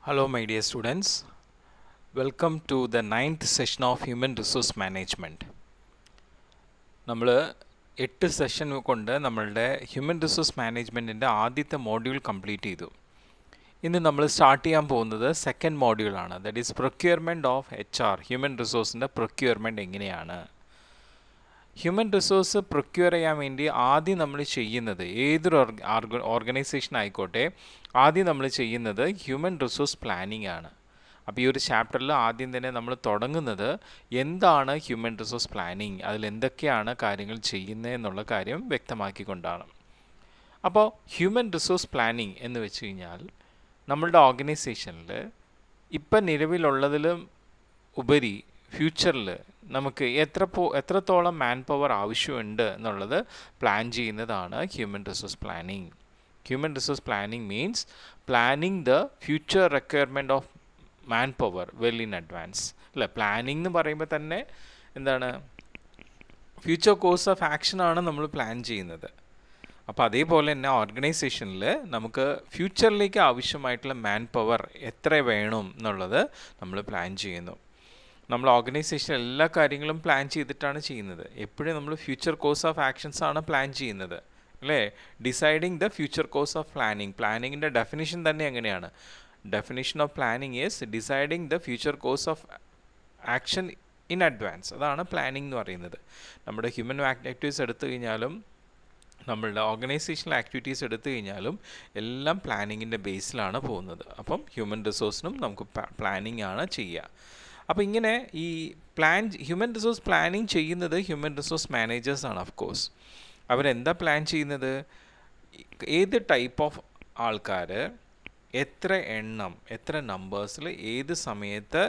Hello, my dear students. Welcome to the 9th session of Human Resource Management. നമ്മൾ 8 session കൊണ്ട് നമ്മളുടെ human resource മാനേജ്മെൻറ്റിൻ്റെ ആദ്യത്തെ module complete ചെയ്തു. ഇന്ന് നമ്മൾ സ്റ്റാർട്ട് ചെയ്യാൻ പോകുന്നത് സെക്കൻഡ് മോഡ്യൂളാണ്. That is procurement of HR. Human റിസോഴ്സിൻ്റെ പ്രൊക്യൂർമെൻറ്റ് എങ്ങനെയാണ്? ഹ്യൂമൻ റിസോഴ്സ് പ്രൊക്യൂർ ചെയ്യാൻ വേണ്ടി ആദ്യം നമ്മൾ ചെയ്യുന്നത് ഏതൊരു ഓർഗനൈസേഷൻ ആയിക്കോട്ടെ, ആദ്യം നമ്മൾ ചെയ്യുന്നത് ഹ്യൂമൻ റിസോഴ്സ് പ്ലാനിംഗ് ആണ്. അപ്പോൾ ഈ ഒരു ചാപ്റ്ററിൽ ആദ്യം തന്നെ നമ്മൾ തുടങ്ങുന്നത് എന്താണ് ഹ്യൂമൻ റിസോഴ്സ് പ്ലാനിങ്, അതിൽ എന്തൊക്കെയാണ് കാര്യങ്ങൾ ചെയ്യുന്നത് എന്നുള്ള കാര്യം വ്യക്തമാക്കിക്കൊണ്ടാണ്. അപ്പോൾ ഹ്യൂമൻ റിസോഴ്സ് പ്ലാനിങ് എന്ന് വെച്ച് കഴിഞ്ഞാൽ നമ്മളുടെ ഓർഗനൈസേഷനിൽ ഇപ്പം നിലവിലുള്ളതിലും ഉപരി ഫ്യൂച്ചറിൽ നമുക്ക് എത്രത്തോളം മാൻ പവർ ആവശ്യമുണ്ട് എന്നുള്ളത് പ്ലാൻ ചെയ്യുന്നതാണ് human resource planning. Human resource planning means planning the future requirement of man power well in advance. അല്ല, പ്ലാനിങ് എന്ന് പറയുമ്പോൾ തന്നെ എന്താണ്, ഫ്യൂച്ചർ കോഴ്സ് ഓഫ് ആക്ഷനാണ് നമ്മൾ പ്ലാൻ ചെയ്യുന്നത്. അപ്പോൾ അതേപോലെ തന്നെ ഓർഗനൈസേഷനിൽ നമുക്ക് ഫ്യൂച്ചറിലേക്ക് ആവശ്യമായിട്ടുള്ള മാൻ പവർ എത്ര വേണം എന്നുള്ളത് നമ്മൾ പ്ലാൻ ചെയ്യുന്നു. നമ്മൾ ഓർഗനൈസേഷൻ എല്ലാ കാര്യങ്ങളും പ്ലാൻ ചെയ്തിട്ടാണ് ചെയ്യുന്നത്. എപ്പോഴും നമ്മൾ ഫ്യൂച്ചർ കോഴ്സ് ഓഫ് ആക്ഷൻസ് ആണ് പ്ലാൻ ചെയ്യുന്നത്, അല്ലേ? Deciding the future course of planning. പ്ലാനിങ്ങിൻ്റെ ഡെഫിനിഷൻ തന്നെ എങ്ങനെയാണ്? Definition of planning is deciding the future course of action in advance. അതാണ് പ്ലാനിങ് എന്ന് പറയുന്നത്. നമ്മുടെ ഹ്യൂമൻ ആക്ടിവിറ്റീസ് എടുത്തു കഴിഞ്ഞാലും നമ്മളുടെ ഓർഗനൈസേഷണൽ ആക്ടിവിറ്റീസ് എടുത്തു കഴിഞ്ഞാലും എല്ലാം പ്ലാനിങ്ങിൻ്റെ ബേസിലാണ് പോകുന്നത്. അപ്പം ഹ്യൂമൻ റിസോഴ്സിനും നമുക്ക് പ്ലാനിങ് ആണ് ചെയ്യുക. അപ്പോൾ ഇങ്ങനെ ഈ ഹ്യൂമൻ റിസോഴ്സ് പ്ലാനിങ് ചെയ്യുന്നത് ഹ്യൂമൻ റിസോഴ്സ് മാനേജേഴ്സാണ്. ഓഫ് കോഴ്സ് അവരെന്താ പ്ലാൻ ചെയ്യുന്നത്? ഏത് ടൈപ്പ് ഓഫ് ആൾക്കാർ, എത്ര എണ്ണം, എത്ര നമ്പേഴ്സിൽ, ഏത് സമയത്ത്,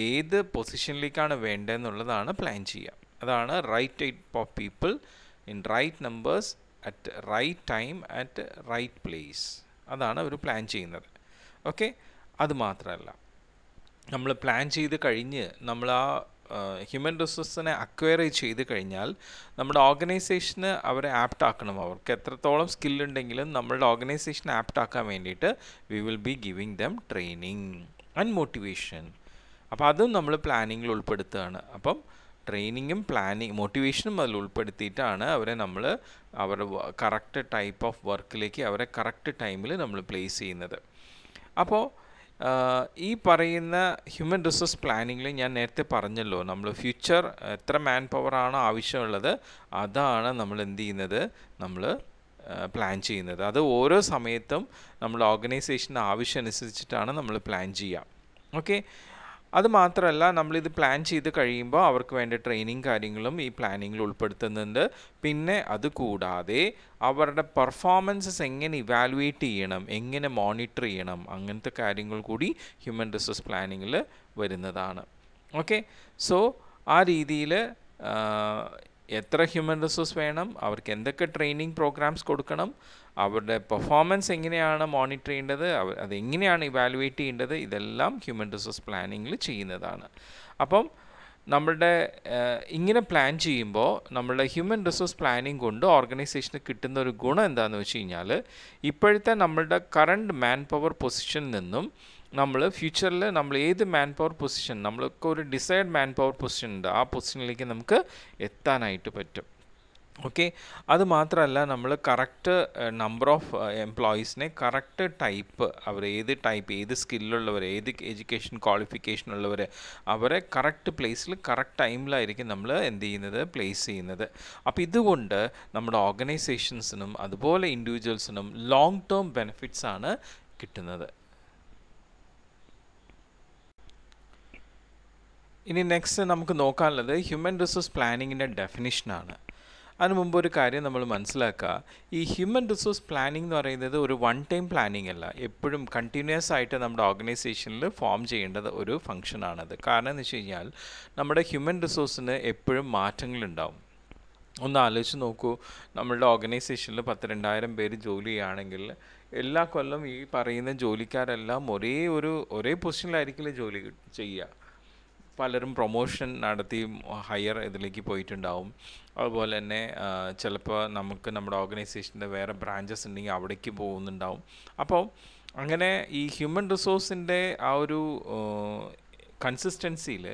ഏത് പൊസിഷനിലേക്കാണ് വേണ്ടതെന്നുള്ളതാണ് പ്ലാൻ ചെയ്യുക. അതാണ് right type of people in right numbers at right time at right place. അതാണ് അവർ പ്ലാൻ ചെയ്യുന്നത്. ഓക്കെ, അത് മാത്രമല്ല, നമ്മൾ പ്ലാൻ ചെയ്ത് കഴിഞ്ഞ് നമ്മൾ ആ ഹ്യൂമൻ റിസോഴ്സിനെ അക്വയർ ചെയ്ത് കഴിഞ്ഞാൽ നമ്മുടെ ഓർഗനൈസേഷന് അവരെ ആപ്റ്റ് ആക്കണം. അവർക്ക് എത്രത്തോളം സ്കില്ലുണ്ടെങ്കിലും നമ്മളുടെ ഓർഗനൈസേഷൻ ആപ്റ്റ് ആക്കാൻ വേണ്ടിയിട്ട് we will be giving dum training and motivation. അപ്പോൾ അതും നമ്മൾ പ്ലാനിങ്ങിൽ ഉൾപ്പെടുത്തുകയാണ്. അപ്പം ട്രെയിനിങ്ങും മോട്ടിവേഷനും അതിൽ ഉൾപ്പെടുത്തിയിട്ടാണ് അവരുടെ കറക്റ്റ് ടൈപ്പ് ഓഫ് വർക്കിലേക്ക് അവരെ കറക്റ്റ് ടൈമിൽ നമ്മൾ പ്ലേസ് ചെയ്യുന്നത്. അപ്പോൾ ഈ പറയുന്ന ഹ്യൂമൻ റിസോഴ്സ് പ്ലാനിങ്ങിൽ ഞാൻ നേരത്തെ പറഞ്ഞല്ലോ, നമ്മൾ ഫ്യൂച്ചർ എത്ര മാൻ പവറാണോ ആവശ്യമുള്ളത് അതാണ് നമ്മൾ എന്ത് ചെയ്യുന്നത്, നമ്മൾ പ്ലാൻ ചെയ്യുന്നത്. അത് ഓരോ സമയത്തും നമ്മൾ ഓർഗനൈസേഷൻ്റെ ആവശ്യം അനുസരിച്ചിട്ടാണ് നമ്മൾ പ്ലാൻ ചെയ്യുക. ഓക്കെ, അത് മാത്രമല്ല, നമ്മളിത് പ്ലാൻ ചെയ്ത് കഴിയുമ്പോൾ അവർക്ക് വേണ്ട ട്രെയിനിങ് കാര്യങ്ങളും ഈ പ്ലാനിങ്ങിൽ ഉൾപ്പെടുത്തുന്നുണ്ട്. പിന്നെ അതുകൂടാതെ അവരുടെ പെർഫോമൻസസ് എങ്ങനെ ഇവാലുവേറ്റ് ചെയ്യണം, എങ്ങനെ മോണിറ്റർ ചെയ്യണം, അങ്ങനത്തെ കാര്യങ്ങൾ കൂടി ഹ്യൂമൻ റിസോഴ്സ് പ്ലാനിങ്ങിൽ വരുന്നതാണ്. ഓക്കെ, സോ ആ രീതിയിൽ എത്ര ഹ്യൂമൻ റിസോഴ്സ് വേണം, അവർക്ക് എന്തൊക്കെ ട്രെയിനിങ് പ്രോഗ്രാംസ് കൊടുക്കണം, അവരുടെ പെർഫോമൻസ് എങ്ങനെയാണ് മോണിറ്റർ ചെയ്യേണ്ടത്, അതെങ്ങനെയാണ് ഇവാലുവേറ്റ് ചെയ്യേണ്ടത്, ഇതെല്ലാം ഹ്യൂമൻ റിസോഴ്സ് പ്ലാനിങ്ങിൽ ചെയ്യുന്നതാണ്. അപ്പം നമ്മളുടെ ഇങ്ങനെ പ്ലാൻ ചെയ്യുമ്പോൾ നമ്മളുടെ ഹ്യൂമൻ റിസോഴ്സ് പ്ലാനിങ് കൊണ്ട് ഓർഗനൈസേഷന് കിട്ടുന്ന ഒരു ഗുണം എന്താണെന്ന് വെച്ച് കഴിഞ്ഞാൽ, ഇപ്പോഴത്തെ നമ്മളുടെ കറണ്ട് മാൻ പവർ പൊസിഷനിൽ നിന്നും നമ്മൾ ഫ്യൂച്ചറിൽ നമ്മൾ ഏത് മാൻ പവർ പൊസിഷൻ, നമ്മൾക്ക് ഒരു ഡിസൈഡ് മാൻ പവർ പൊസിഷൻ ഉണ്ട്, ആ പൊസിഷനിലേക്ക് നമുക്ക് എത്താനായിട്ട് പറ്റും. ഓക്കെ, അത് മാത്രമല്ല, നമ്മൾ കറക്റ്റ് നമ്പർ ഓഫ് എംപ്ലോയീസിനെ കറക്റ്റ് ടൈപ്പ്, അവർ ഏത് സ്കില്ലുള്ളവർ, ഏത് എഡ്യൂക്കേഷൻ ക്വാളിഫിക്കേഷൻ ഉള്ളവർ, അവരെ കറക്റ്റ് പ്ലേസിൽ കറക്റ്റ് ടൈമിലായിരിക്കും നമ്മൾ എന്ത് ചെയ്യുന്നത്, പ്ലേസ് ചെയ്യുന്നത്. അപ്പോൾ ഇതുകൊണ്ട് നമ്മുടെ ഓർഗനൈസേഷൻസിനും അതുപോലെ ഇൻഡിവിജ്വൽസിനും ലോങ് ടേം ബെനിഫിറ്റ്സ് ആണ് കിട്ടുന്നത്. ഇനി നെക്സ്റ്റ് നമുക്ക് നോക്കാനുള്ളത് ഹ്യൂമൻ റിസോഴ്സ് പ്ലാനിങ്ങിൻ്റെ ഡെഫിനിഷനാണ്. അതിന് മുമ്പ് ഒരു കാര്യം നമ്മൾ മനസ്സിലാക്കുക, ഈ ഹ്യൂമൻ റിസോഴ്സ് പ്ലാനിംഗ് എന്ന് പറയുന്നത് ഒരു വൺ ടൈം പ്ലാനിംഗ് അല്ല, എപ്പോഴും കണ്ടിന്യൂസ് ആയിട്ട് നമ്മുടെ ഓർഗനൈസേഷനിൽ ഫോം ചെയ്യേണ്ടത് ഒരു ഫംഗ്ഷനാണത്. കാരണം എന്ന് വെച്ച് കഴിഞ്ഞാൽ നമ്മുടെ ഹ്യൂമൻ റിസോഴ്സിന് എപ്പോഴും മാറ്റങ്ങളുണ്ടാവും. ഒന്ന് ആലോചിച്ച് നോക്കൂ, നമ്മളുടെ ഓർഗനൈസേഷനിൽ 10,000-2,000 പേര് ജോലി ചെയ്യുകയാണെങ്കിൽ എല്ലാ കൊല്ലം ഈ പറയുന്ന ജോലിക്കാരെല്ലാം ഒരേ പൊസിഷനിലായിരിക്കില്ല ജോലി ചെയ്യുക. പലരും പ്രൊമോഷൻ നടത്തി ഹയർ ഇതിലേക്ക് പോയിട്ടുണ്ടാവും. അതുപോലെ തന്നെ ചിലപ്പോൾ നമുക്ക് നമ്മുടെ ഓർഗനൈസേഷൻ്റെ വേറെ ബ്രാഞ്ചസ് ഉണ്ടെങ്കിൽ അവിടേക്ക് പോകുന്നുണ്ടാവും. അപ്പോൾ അങ്ങനെ ഈ ഹ്യൂമൻ റിസോഴ്സിൻ്റെ ആ ഒരു കൺസിസ്റ്റൻസിയിൽ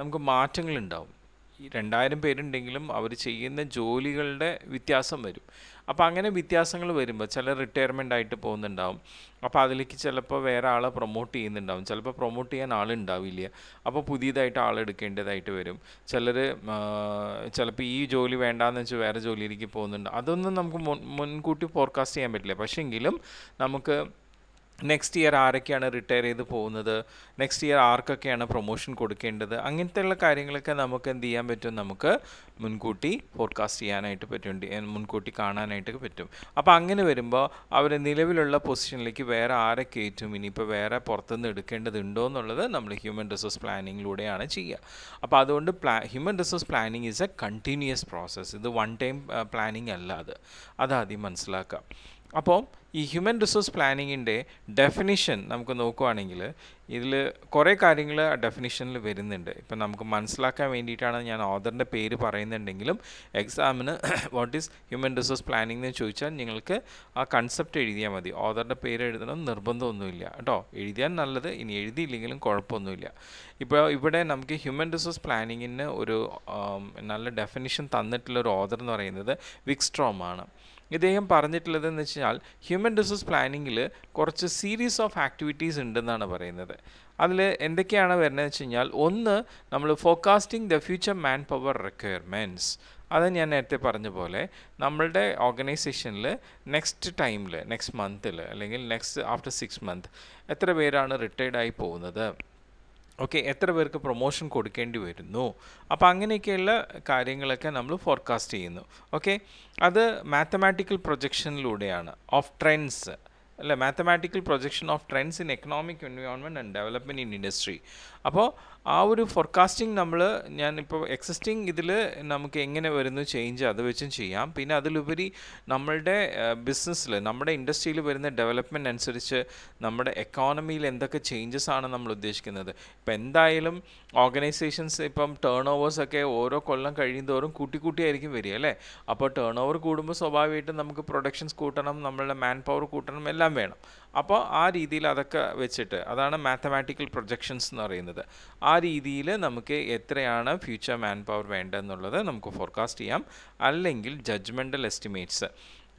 നമുക്ക് മാറ്റങ്ങളുണ്ടാവും. ഈ 2000 പേരുണ്ടെങ്കിലും അവർ ചെയ്യുന്ന ജോലികളുടെ വ്യത്യാസം വരും. അപ്പോൾ അങ്ങനെ വ്യത്യാസങ്ങൾ വരുമ്പോൾ ചില റിട്ടയർമെൻ്റ് ആയിട്ട് പോകുന്നുണ്ടാവും. അപ്പോൾ അതിലേക്ക് ചിലപ്പോൾ വേറെ ആളെ പ്രൊമോട്ട് ചെയ്യുന്നുണ്ടാവും, ചിലപ്പോൾ പ്രൊമോട്ട് ചെയ്യാൻ ആളുണ്ടാവില്ല. അപ്പോൾ പുതിയതായിട്ട് ആളെടുക്കേണ്ടതായിട്ട് വരും. ചിലപ്പോൾ ഈ ജോലി വേണ്ടാന്ന് വെച്ച് വേറെ ജോലിയിലേക്ക് പോകുന്നുണ്ട്. അതൊന്നും നമുക്ക് മുൻകൂട്ടി ഫോർകാസ്റ്റ് ചെയ്യാൻ പറ്റില്ല. പക്ഷേ എങ്കിലും നമുക്ക് നെക്സ്റ്റ് ഇയർ ആരൊക്കെയാണ് റിട്ടയർ ചെയ്ത് പോകുന്നത്, നെക്സ്റ്റ് ഇയർ ആർക്കൊക്കെയാണ് പ്രൊമോഷൻ കൊടുക്കേണ്ടത്, അങ്ങനത്തെയുള്ള കാര്യങ്ങളൊക്കെ നമുക്ക് എന്ത് ചെയ്യാൻ പറ്റും, നമുക്ക് മുൻകൂട്ടി ഫോർകാസ്റ്റ് ചെയ്യാനായിട്ട് പറ്റും, മുൻകൂട്ടി കാണാനായിട്ട് പറ്റും. അപ്പോൾ അങ്ങനെ വരുമ്പോൾ അവർ നിലവിലുള്ള പൊസിഷനിലേക്ക് വേറെ ആരെ കയറ്റും, ഇനിയിപ്പോൾ വേറെ പുറത്തുനിന്ന് എടുക്കേണ്ടതുണ്ടോ എന്നുള്ളത് നമ്മൾ ഹ്യൂമൻ റിസോഴ്സ് പ്ലാനിങ്ങിലൂടെയാണ് ചെയ്യുക. അപ്പോൾ അതുകൊണ്ട് human resource planning is A continuous process. ഇത് വൺ ടൈം പ്ലാനിങ് അല്ല, അതാദ്യം മനസ്സിലാക്കാം. അപ്പോൾ ഈ ഹ്യൂമൻ റിസോഴ്സ് പ്ലാനിങ്ങിൻ്റെ ഡെഫിനിഷൻ നമുക്ക് നോക്കുകയാണെങ്കിൽ ഇതിൽ കുറേ കാര്യങ്ങൾ ഡെഫിനിഷനിൽ വരുന്നുണ്ട്. ഇപ്പം നമുക്ക് മനസ്സിലാക്കാൻ വേണ്ടിയിട്ടാണ് ഞാൻ ഓഥറിൻ്റെ പേര് പറയുന്നുണ്ടെങ്കിലും എക്സാമിന് what is human resource planning എന്ന് ചോദിച്ചാൽ നിങ്ങൾക്ക് ആ കൺസെപ്റ്റ് എഴുതിയാൽ മതി. ഓഥറിൻ്റെ പേര് എഴുതണം നിർബന്ധമൊന്നുമില്ല കേട്ടോ. എഴുതിയാൽ നല്ലത്, ഇനി എഴുതിയില്ലെങ്കിലും കുഴപ്പമൊന്നുമില്ല. ഇപ്പോൾ ഇവിടെ നമുക്ക് ഹ്യൂമൻ റിസോഴ്സ് പ്ലാനിങ്ങിന് ഒരു നല്ല ഡെഫിനിഷൻ തന്നിട്ടുള്ളൊരു ഓഥർ എന്ന് പറയുന്നത് വിക്സ്ട്രോം ആണ്. ഇദ്ദേഹം പറഞ്ഞിട്ടുള്ളതെന്ന് വെച്ചാൽ ഹ്യൂമൻ റിസോഴ്സ് പ്ലാനിങ്ങിൽ കുറച്ച് സീരീസ് ഓഫ് ആക്ടിവിറ്റീസ് ഉണ്ടെന്നാണ് പറയുന്നത്. അതിൽ എന്തൊക്കെയാണ് വരുന്നത് വെച്ച് കഴിഞ്ഞാൽ, ഒന്ന് നമ്മൾ forecasting the future man power requirements. അത് ഞാൻ നേരത്തെ പറഞ്ഞ പോലെ നമ്മളുടെ ഓർഗനൈസേഷനിൽ നെക്സ്റ്റ് ടൈമിൽ, നെക്സ്റ്റ് മന്തിൽ അല്ലെങ്കിൽ നെക്സ്റ്റ് ആഫ്റ്റർ 6 months എത്ര പേരാണ് റിട്ടയർഡായി പോകുന്നത്, ഓക്കെ, എത്ര പേർക്ക് പ്രൊമോഷൻ കൊടുക്കേണ്ടി വരുന്നു. അപ്പോൾ അങ്ങനെയൊക്കെയുള്ള കാര്യങ്ങളൊക്കെ നമ്മൾ ഫോർകാസ്റ്റ് ചെയ്യുന്നു. ഓക്കെ, അത് മാത്തമാറ്റിക്കൽ പ്രൊജക്ഷനിലൂടെയാണ് ഓഫ് ട്രെൻഡ്സ് അല്ലേ, mathematical projection of trends in economic environment and development in industry. അപ്പോൾ ആ ഒരു ഫോർകാസ്റ്റിംഗ് ഞാനിപ്പോൾ എക്സിസ്റ്റിംഗ് ഇതിൽ നമുക്ക് എങ്ങനെ വരുന്നു ചേഞ്ച് അത് വെച്ചും ചെയ്യാം. പിന്നെ അതിലുപരി നമ്മളുടെ ബിസിനസ്സിൽ, നമ്മുടെ ഇൻഡസ്ട്രിയിൽ വരുന്ന ഡെവലപ്മെൻറ്റ് അനുസരിച്ച് നമ്മുടെ എക്കോണമിയിൽ എന്തൊക്കെ ചേഞ്ചസ് ആണ് നമ്മൾ ഉദ്ദേശിക്കുന്നത്. ഇപ്പം എന്തായാലും ഓർഗനൈസേഷൻസ് ഇപ്പം ടേൺ ഓവേഴ്സൊക്കെ ഓരോ കൊല്ലം കഴിയുന്തോറും കൂട്ടിയായിരിക്കും വരിക അല്ലേ. അപ്പോൾ ടേൺ ഓവർ കൂടുമ്പോൾ സ്വാഭാവികമായിട്ടും നമുക്ക് പ്രൊഡക്ഷൻസ് കൂട്ടണം, നമ്മളുടെ മാൻ പവർ കൂട്ടണം, എല്ലാം വേണം. അപ്പോൾ ആ രീതിയിൽ അതൊക്കെ വെച്ചിട്ട്, അതാണ് മാത്തമാറ്റിക്കൽ പ്രൊജക്ഷൻസ് എന്ന് പറയുന്നത്. ആ രീതിയിൽ നമുക്ക് എത്രയാണ് ഫ്യൂച്ചർ മാൻ പവർ വേണ്ടതെന്നുള്ളത് നമുക്ക് ഫോർകാസ്റ്റ് ചെയ്യാം. അല്ലെങ്കിൽ judgemental estimates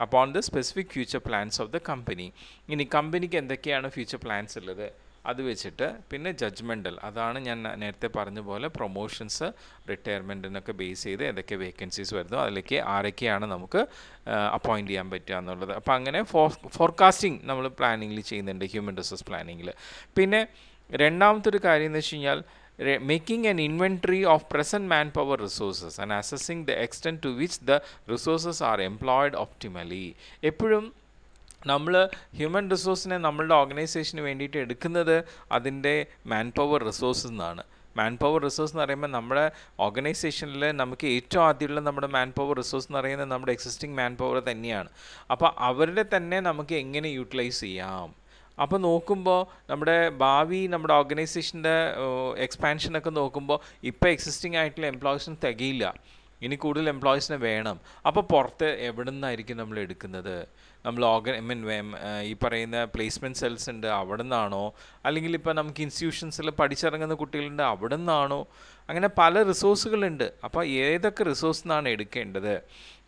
upon the specific future plans of the company. ഇനി കമ്പനിക്ക് എന്തൊക്കെയാണ് ഫ്യൂച്ചർ പ്ലാൻസ് ഉള്ളത് അത് വെച്ചിട്ട്, പിന്നെ ജഡ്ജ്മെൻ്റൽ, അതാണ് ഞാൻ നേരത്തെ പറഞ്ഞ പോലെ പ്രൊമോഷൻസ്, റിട്ടയർമെൻറ്റിനൊക്കെ ബേസ് ചെയ്ത് ഏതൊക്കെ വേക്കൻസീസ് വരുന്നു, അതിലേക്ക് ആരൊക്കെയാണ് നമുക്ക് അപ്പോയിൻറ്റ് ചെയ്യാൻ പറ്റുക എന്നുള്ളത്. അപ്പോൾ അങ്ങനെ ഫോർകാസ്റ്റിംഗ് നമ്മൾ പ്ലാനിങ്ങിൽ ചെയ്യുന്നുണ്ട് ഹ്യൂമൻ റിസോഴ്സ് പ്ലാനിങ്ങിൽ. പിന്നെ രണ്ടാമത്തെ ഒരു കാര്യം എന്ന് വെച്ച് കഴിഞ്ഞാൽ making an inventory of present manpower resources and assessing the extent to which the resources are employed optimally. എപ്പോഴും നമ്മൾ ഹ്യൂമൻ റിസോഴ്സിനെ നമ്മളുടെ ഓർഗനൈസേഷന് വേണ്ടിയിട്ട് എടുക്കുന്നത് അതിൻ്റെ മാൻ പവർ റിസോഴ്സിൽ നിന്നാണ്. മാൻ പവർ റിസോഴ്സ് എന്ന് പറയുമ്പോൾ നമ്മുടെ ഓർഗനൈസേഷനിൽ നമുക്ക് ഏറ്റവും ആദ്യമുള്ള നമ്മുടെ മാൻ പവർ റിസോഴ്സ് എന്ന് പറയുന്നത് നമ്മുടെ എക്സിസ്റ്റിംഗ് മാൻ പവർ തന്നെയാണ്. അപ്പോൾ അവരുടെ തന്നെ നമുക്ക് എങ്ങനെ യൂട്ടിലൈസ് ചെയ്യാം. അപ്പോൾ നോക്കുമ്പോൾ നമ്മുടെ ഓർഗനൈസേഷൻ്റെ എക്സ്പാൻഷനൊക്കെ നോക്കുമ്പോൾ ഇപ്പോൾ എക്സിസ്റ്റിംഗ് ആയിട്ടുള്ള എംപ്ലോയീസിന് തികയില്ല, ഇനി കൂടുതൽ എംപ്ലോയീസിനെ വേണം. അപ്പോൾ പുറത്ത് എവിടെ നിന്നായിരിക്കും നമ്മൾ എടുക്കുന്നത്? നമ്മൾ ഈ പറയുന്ന പ്ലേസ്മെൻറ്റ് സെൽസ് ഉണ്ട്, അവിടെ നിന്നാണോ, അല്ലെങ്കിൽ ഇപ്പോൾ നമുക്ക് ഇൻസ്റ്റിറ്റ്യൂഷൻസിൽ പഠിച്ചിറങ്ങുന്ന കുട്ടികളുണ്ട്, അവിടെ നിന്നാണോ? അങ്ങനെ പല റിസോഴ്സുകളുണ്ട്. അപ്പോൾ ഏതൊക്കെ റിസോഴ്സ് നിന്നാണ് എടുക്കേണ്ടത്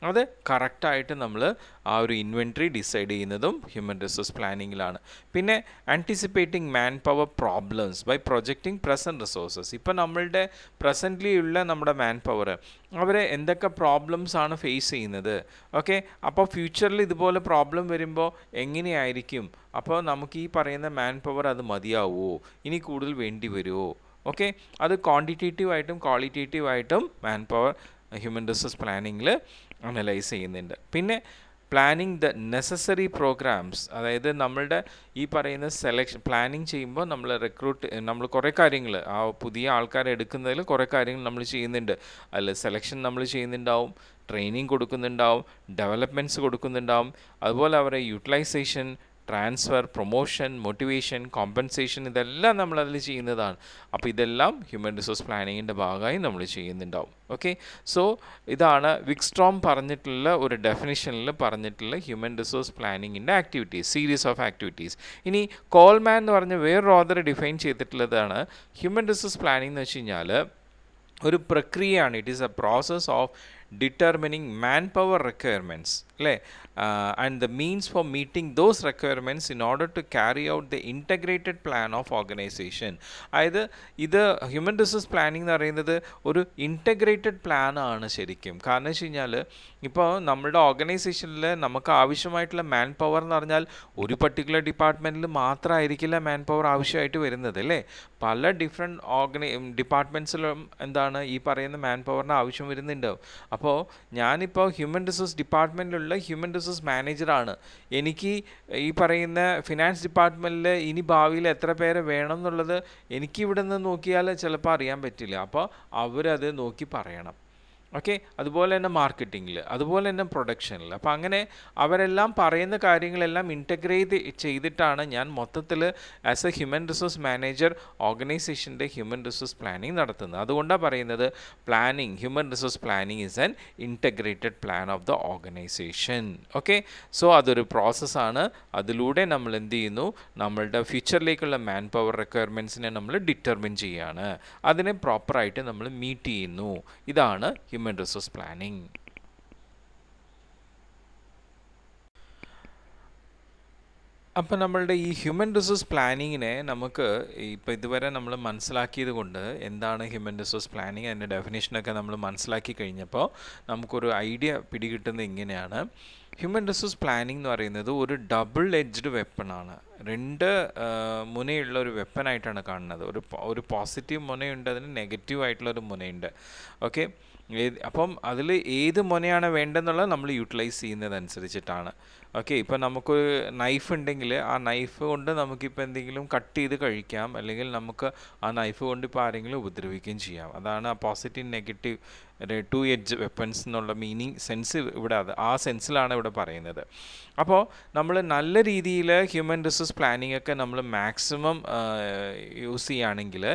അത് കറക്റ്റായിട്ട് നമ്മൾ ആ ഒരു ഇൻവെൻട്രി ഡിസൈഡ് ചെയ്യുന്നതും ഹ്യൂമൻ റിസോഴ്സ് പ്ലാനിങ്ങിലാണ്. പിന്നെ anticipating man power problems by projecting present resources. ഇപ്പോൾ നമ്മളുടെ പ്രസൻ്റ്ലി ഉള്ള നമ്മുടെ മാൻ പവർ അവരെ എന്തൊക്കെ പ്രോബ്ലംസ് ആണ് ഫേസ് ചെയ്യുന്നത്, ഓക്കെ, അപ്പോൾ ഫ്യൂച്ചറിൽ ഇതുപോലെ പ്രോബ്ലം വരുമ്പോൾ എങ്ങനെയായിരിക്കും, അപ്പോൾ നമുക്ക് ഈ പറയുന്ന മാൻ പവർ അത് മതിയാവുമോ, ഇനി കൂടുതൽ വേണ്ടി വരുമോ, ഓക്കെ. അത് ക്വാണ്ടിറ്റേറ്റീവായിട്ടും ക്വാളിറ്റേറ്റീവായിട്ടും മാൻ പവർ ഹ്യൂമൻ റിസോഴ്സ് പ്ലാനിങ്ങിൽ അനലൈസ് ചെയ്യുന്നുണ്ട്. പിന്നെ പ്ലാനിങ് ദ നെസസറി പ്രോഗ്രാംസ്, അതായത് നമ്മളുടെ ഈ പറയുന്ന പ്ലാനിങ് ചെയ്യുമ്പോൾ നമ്മൾ കുറേ കാര്യങ്ങൾ, ആ പുതിയ ആൾക്കാരെ എടുക്കുന്നതിൽ കുറേ കാര്യങ്ങൾ നമ്മൾ ചെയ്യുന്നുണ്ട്. അതിൽ സെലക്ഷൻ നമ്മൾ ചെയ്യുന്നുണ്ടാവും, ട്രെയിനിങ് കൊടുക്കുന്നുണ്ടാവും, ഡെവലപ്മെൻറ്റ്സ് കൊടുക്കുന്നുണ്ടാവും, അതുപോലെ അവരെ utilisation, transfer, promotion, motivation, compensation, ഇതെല്ലാം നമ്മൾ അതിൽ ചെയ്യുന്നതാണ്. അപ്പോൾ ഇതെല്ലാം ഹ്യൂമൻ റിസോഴ്സ് പ്ലാനിങ്ങിൻ്റെ ഭാഗമായി നമ്മൾ ചെയ്യുന്നുണ്ടാവും. ഓക്കെ, സോ ഇതാണ് വിക്സ്ട്രോം പറഞ്ഞിട്ടുള്ള ഒരു ഡെഫിനിഷനിൽ പറഞ്ഞിട്ടുള്ള ഹ്യൂമൻ റിസോഴ്സ് പ്ലാനിങ്ങിൻ്റെ ആക്ടിവിറ്റീസ്, സീരീസ് ഓഫ് ആക്ടിവിറ്റീസ്. ഇനി കോൾമാൻ എന്ന് പറഞ്ഞ വേറൊരു ഓഥർ ഡിഫൈൻ ചെയ്തിട്ടുള്ളതാണ് ഹ്യൂമൻ റിസോഴ്സ് പ്ലാനിംഗ് എന്ന് വെച്ച് കഴിഞ്ഞാൽ ഒരു പ്രക്രിയയാണ്. It is a process of determining manpower requirements, and the means for meeting those requirements in order to carry out the integrated plan of organization. അതായത് ഇത് ഹ്യൂമൻ റിസോഴ്സ് പ്ലാനിംഗ് എന്ന് പറയുന്നത് ഒരു ഇൻറ്റഗ്രേറ്റഡ് പ്ലാൻ ആണ് ശരിക്കും. കാരണം വെച്ച് കഴിഞ്ഞാൽ ഇപ്പോൾ നമ്മുടെ ഓർഗനൈസേഷനിൽ നമുക്ക് ആവശ്യമായിട്ടുള്ള മാൻ പവർ എന്ന് പറഞ്ഞാൽ ഒരു പർട്ടിക്കുലർ ഡിപ്പാർട്ട്മെൻറ്റിൽ മാത്രമായിരിക്കില്ല മാൻ പവർ ആവശ്യമായിട്ട് വരുന്നത്, അല്ലേ? പല ഡിഫറെൻറ്റ് ഡിപ്പാർട്ട്മെൻറ്റ്സിലും എന്താണ് ഈ പറയുന്ന മാൻ പവറിന് ആവശ്യം വരുന്നുണ്ടാവും. അപ്പോൾ ഞാനിപ്പോൾ ഹ്യൂമൻ റിസോഴ്സ് ഡിപ്പാർട്ട്മെൻറ്റിലുള്ള ഹ്യൂമൻ റിസോഴ്സ് മാനേജറാണ്. എനിക്ക് ഈ പറയുന്ന ഫിനാൻസ് ഡിപ്പാർട്ട്മെൻറ്റിൽ ഇനി ഭാവിയിൽ എത്ര പേരെ വേണം എന്നുള്ളത് എനിക്ക് ഇവിടെ നിന്ന് നോക്കിയാൽ ചിലപ്പോൾ അറിയാൻ പറ്റില്ല. അപ്പോൾ അവരത് നോക്കി പറയണം. ഓക്കെ, അതുപോലെ തന്നെ മാർക്കറ്റിങ്ങിൽ, അതുപോലെ തന്നെ പ്രൊഡക്ഷനിൽ. അപ്പോൾ അങ്ങനെ അവരെല്ലാം പറയുന്ന കാര്യങ്ങളെല്ലാം ഇൻറ്റഗ്രേറ്റ് ചെയ്തിട്ടാണ് ഞാൻ മൊത്തത്തിൽ as a human resource manager ഓർഗനൈസേഷൻ്റെ ഹ്യൂമൻ റിസോഴ്സ് പ്ലാനിങ് നടത്തുന്നത്. അതുകൊണ്ടാണ് പറയുന്നത് planning, human resource planning is an integrated plan of the organisation. Okay, so അതൊരു പ്രോസസ്സാണ്. അതിലൂടെ നമ്മൾ എന്ത് ചെയ്യുന്നു, നമ്മളുടെ ഫ്യൂച്ചറിലേക്കുള്ള മാൻ പവർ റിക്വയർമെൻറ്റ്സിനെ നമ്മൾ ഡിറ്റർമിൻ ചെയ്യുകയാണ്, അതിനെ പ്രോപ്പറായിട്ട് നമ്മൾ മീറ്റ് ചെയ്യുന്നു. ഇതാണ് ഹ്യൂമൻ റിസോഴ്സ് പ്ലാനിങ്. അപ്പോൾ നമ്മളുടെ ഈ ഹ്യൂമൻ റിസോഴ്സ് പ്ലാനിങ്ങിനെ നമുക്ക് ഇപ്പോൾ ഇതുവരെ നമ്മൾ മനസ്സിലാക്കിയത് കൊണ്ട് എന്താണ് ഹ്യൂമൻ റിസോഴ്സ് പ്ലാനിങ്, അതിൻ്റെ ഡെഫിനേഷനൊക്കെ നമ്മൾ മനസ്സിലാക്കി കഴിഞ്ഞപ്പോൾ നമുക്കൊരു ഐഡിയ പിടികിട്ടുന്നത് ഇങ്ങനെയാണ്. ഹ്യൂമൻ റിസോഴ്സ് പ്ലാനിങ് എന്ന് പറയുന്നത് ഒരു ഡബിൾ എഡ്ജ്ഡ് വെപ്പണാണ്. രണ്ട് മുനയുള്ള ഒരു വെപ്പനായിട്ടാണ് കാണുന്നത്. ഒരു പോസിറ്റീവ് മുനയുണ്ട്, അതിന് നെഗറ്റീവായിട്ടുള്ളൊരു മുനയുണ്ട്. ഓക്കെ, അപ്പം അതിൽ ഏത് മുനയാണ് വേണ്ടതെന്നുള്ളത് നമ്മൾ യൂട്ടിലൈസ് ചെയ്യുന്നതനുസരിച്ചിട്ടാണ്. ഓക്കെ, ഇപ്പം നമുക്കൊരു നൈഫ് ഉണ്ടെങ്കിൽ ആ നൈഫ് കൊണ്ട് നമുക്കിപ്പോൾ എന്തെങ്കിലും കട്ട് ചെയ്ത് കഴിക്കാം, അല്ലെങ്കിൽ നമുക്ക് ആ നൈഫ് കൊണ്ട് ഇപ്പോൾ ആരെങ്കിലും ഉപദ്രവിക്കുകയും ചെയ്യാം. അതാണ് ആ positive negative to edge weapons എന്നുള്ള സെൻസ് ഇവിടെ ആ സെൻസിലാണ് ഇവിടെ പറയുന്നത്. അപ്പോൾ നമ്മൾ നല്ല രീതിയിൽ ഹ്യൂമൻ റിസോഴ്സ് പ്ലാനിങ് ഒക്കെ നമ്മൾ മാക്സിമം യൂസ് ചെയ്യുകയാണെങ്കിൽ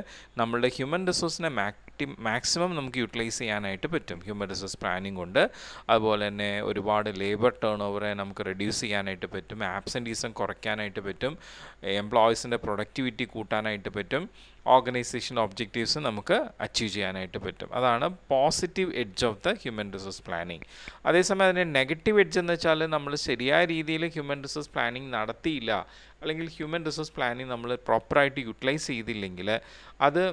നമ്മളുടെ ഹ്യൂമൻ റിസോഴ്സിനെ മാക്സിമം നമുക്ക് യൂട്ടിലൈസ് ചെയ്യാനായിട്ട് പറ്റും ഹ്യൂമൻ റിസോഴ്സ് പ്ലാനിങ് കൊണ്ട്. അതുപോലെ തന്നെ ഒരുപാട് ലേബർ ടേൺ ഓവറെ നമുക്ക് റെഡ്യൂസ് ചെയ്യാനായിട്ട് പറ്റും, ആബ്സെൻറ്റീസം കുറയ്ക്കാനായിട്ട് പറ്റും, എംപ്ലോയീസിൻ്റെ പ്രൊഡക്ടിവിറ്റി കൂട്ടാനായിട്ട് പറ്റും, ഓർഗനൈസേഷൻ ഒബ്ജക്റ്റീവ്സ് നമുക്ക് അച്ചീവ് ചെയ്യാനായിട്ട് പറ്റും. അതാണ് positive edge of the human resource planning. അതേസമയം അതിൻ്റെ നെഗറ്റീവ് എഡ്ജ് എന്ന് വെച്ചാൽ നമ്മൾ ശരിയായ രീതിയിൽ ഹ്യൂമൻ റിസോഴ്സ് പ്ലാനിങ് നടത്തിയില്ല, അല്ലെങ്കിൽ ഹ്യൂമൻ റിസോഴ്സ് പ്ലാനിങ് നമ്മൾ പ്രോപ്പറായിട്ട് യൂട്ടിലൈസ് ചെയ്തില്ലെങ്കിൽ അത്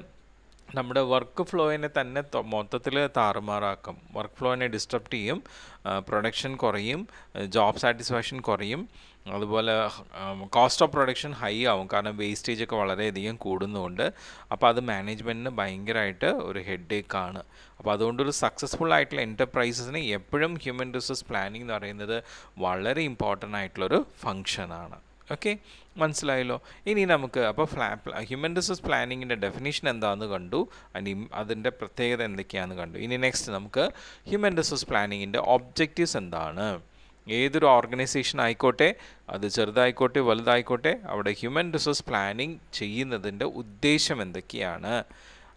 നമ്മുടെ വർക്ക് ഫ്ലോയിനെ തന്നെ മൊത്തത്തിൽ താറുമാറാക്കും. വർക്ക് ഫ്ലോയിനെ ഡിസ്റ്റർബ് ചെയ്യും, പ്രൊഡക്ഷൻ കുറയും, ജോബ് സാറ്റിസ്ഫാക്ഷൻ കുറയും, അതുപോലെ കോസ്റ്റ് ഓഫ് പ്രൊഡക്ഷൻ ഹൈ ആവും, കാരണം വേസ്റ്റേജ് ഒക്കെ വളരെയധികം കൂടുന്നതുകൊണ്ട്. അപ്പോൾ അത് മാനേജ്മെൻറ്റിന് ഭയങ്കരമായിട്ട് ഒരു ഹെഡേക്കാണ്. അപ്പോൾ അതുകൊണ്ടൊരു സക്സസ്ഫുൾ ആയിട്ടുള്ള എൻ്റർപ്രൈസസിന് എപ്പോഴും ഹ്യൂമൻ റിസോഴ്സ് പ്ലാനിങ് എന്ന് പറയുന്നത് വളരെ ഇമ്പോർട്ടൻ്റ് ആയിട്ടുള്ളൊരു ഫങ്ഷനാണ്. ഓക്കെ, മനസ്സിലായല്ലോ. ഇനി നമുക്ക് അപ്പോൾ ഹ്യൂമൻ റിസോഴ്സ് പ്ലാനിങ്ങിൻ്റെ ഡെഫിനേഷൻ എന്താണെന്ന് കണ്ടു, അതിൻ്റെ പ്രത്യേകത എന്തൊക്കെയാണെന്ന് കണ്ടു. ഇനി നെക്സ്റ്റ് നമുക്ക് ഹ്യൂമൻ റിസോഴ്സ് പ്ലാനിങ്ങിൻ്റെ ഒബ്ജക്റ്റീവ്സ് എന്താണ്. ഏതൊരു ഓർഗനൈസേഷൻ ആയിക്കോട്ടെ, അത് ചെറുതായിക്കോട്ടെ വലുതായിക്കോട്ടെ, അവിടെ ഹ്യൂമൻ റിസോഴ്സ് പ്ലാനിങ് ചെയ്യുന്നതിൻ്റെ ഉദ്ദേശം എന്തൊക്കെയാണ്.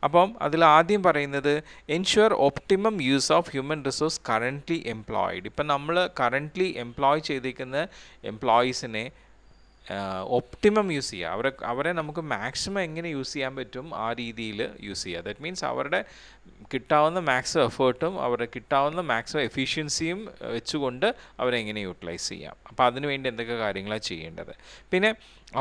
അപ്പം അതിൽ ആദ്യം പറയുന്നത് ensure optimum use of human resource currently employed. ഇപ്പം നമ്മൾ കറൻ്റ്ലി എംപ്ലോയ് ചെയ്തിരിക്കുന്ന എംപ്ലോയീസിനെ ഒപ്റ്റിമം യൂസ് ചെയ്യുക, അവരെ നമുക്ക് മാക്സിമം എങ്ങനെ യൂസ് ചെയ്യാൻ പറ്റും ആ രീതിയിൽ യൂസ് ചെയ്യുക. ദാറ്റ് മീൻസ് അവരുടെ കിട്ടാവുന്ന മാക്സിമം എഫേർട്ടും അവരുടെ കിട്ടാവുന്ന മാക്സിമം എഫിഷ്യൻസിയും വെച്ചുകൊണ്ട് അവരെങ്ങനെ യൂട്ടിലൈസ് ചെയ്യാം. അപ്പോൾ അതിനുവേണ്ടി എന്തൊക്കെ കാര്യങ്ങളാണ് ചെയ്യേണ്ടത്. പിന്നെ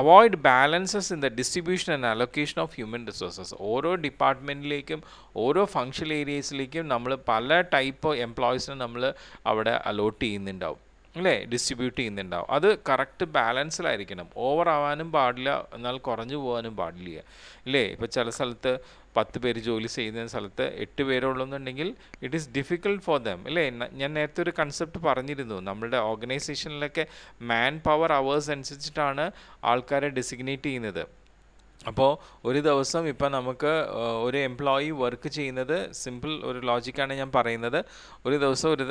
avoid balances in the distribution and allocation of human resources. ഓരോ ഡിപ്പാർട്ട്മെൻറ്റിലേക്കും ഓരോ ഫങ്ഷണൽ ഏരിയസിലേക്കും നമ്മൾ പല ടൈപ്പ് എംപ്ലോയീസിനെ നമ്മൾ അവിടെ അലോട്ട് ചെയ്യുന്നുണ്ടാവും, അല്ലേ, ഡിസ്ട്രിബ്യൂട്ട് ചെയ്യുന്നുണ്ടാവും. അത് കറക്റ്റ് ബാലൻസിലായിരിക്കണം. ഓവർ ആവാനും പാടില്ല, എന്നാൽ കുറഞ്ഞു പോകാനും പാടില്ല, ഇല്ലേ. ഇപ്പോൾ ചില സ്ഥലത്ത് 10 പേര് ജോലി ചെയ്യുന്ന സ്ഥലത്ത് 8 പേരുള്ളൂന്നുണ്ടെങ്കിൽ it is difficult for them, അല്ലേ. ഞാൻ നേരത്തെ ഒരു കൺസെപ്റ്റ് പറഞ്ഞിരുന്നു, നമ്മളുടെ ഓർഗനൈസേഷനിലൊക്കെ മാൻ പവർ അവേഴ്സ് അനുസരിച്ചിട്ടാണ് ആൾക്കാരെ ഡെസിഗ്നേറ്റ് ചെയ്യുന്നത്. അപ്പോൾ ഒരു ദിവസം ഇപ്പം നമുക്ക് ഒരു എംപ്ലോയി വർക്ക് ചെയ്യുന്നത് സിമ്പിൾ ഒരു ലോജിക്കാണ് ഞാൻ പറയുന്നത്. ഒരു ദിവസം ഒരു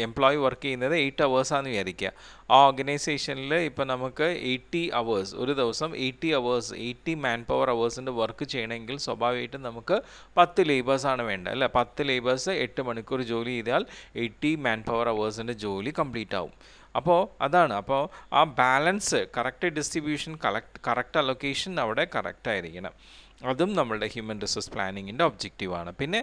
എംപ്ലോയി വർക്ക് ചെയ്യുന്നത് 8 അവേഴ്സാണെന്ന് വിചാരിക്കുക. ആ ഓർഗനൈസേഷനിൽ ഇപ്പം നമുക്ക് 80 അവേഴ്സ്, ഒരു ദിവസം 80 അവേഴ്സ് 80 മാൻ പവർ അവേഴ്സിൻ്റെ വർക്ക് ചെയ്യണമെങ്കിൽ സ്വാഭാവികമായിട്ടും നമുക്ക് 10 ലേബേഴ്സാണ് വേണ്ടത് അല്ലേ. 10 ലേബേഴ്സ് 8 മണിക്കൂർ ജോലി ചെയ്താൽ 80 മാൻ പവർ അവേഴ്സിൻ്റെ ജോലി കംപ്ലീറ്റ് ആവും. അപ്പോൾ അതാണ്, അപ്പോൾ ആ balance, correct distribution, correct allocation അവിടെ കറക്റ്റ് ആയിരിക്കണം. അതും നമ്മളുടെ ഹ്യൂമൻ റിസോഴ്സ് പ്ലാനിങ്ങിൻ്റെ ഒബ്ജക്റ്റീവാണ്. പിന്നെ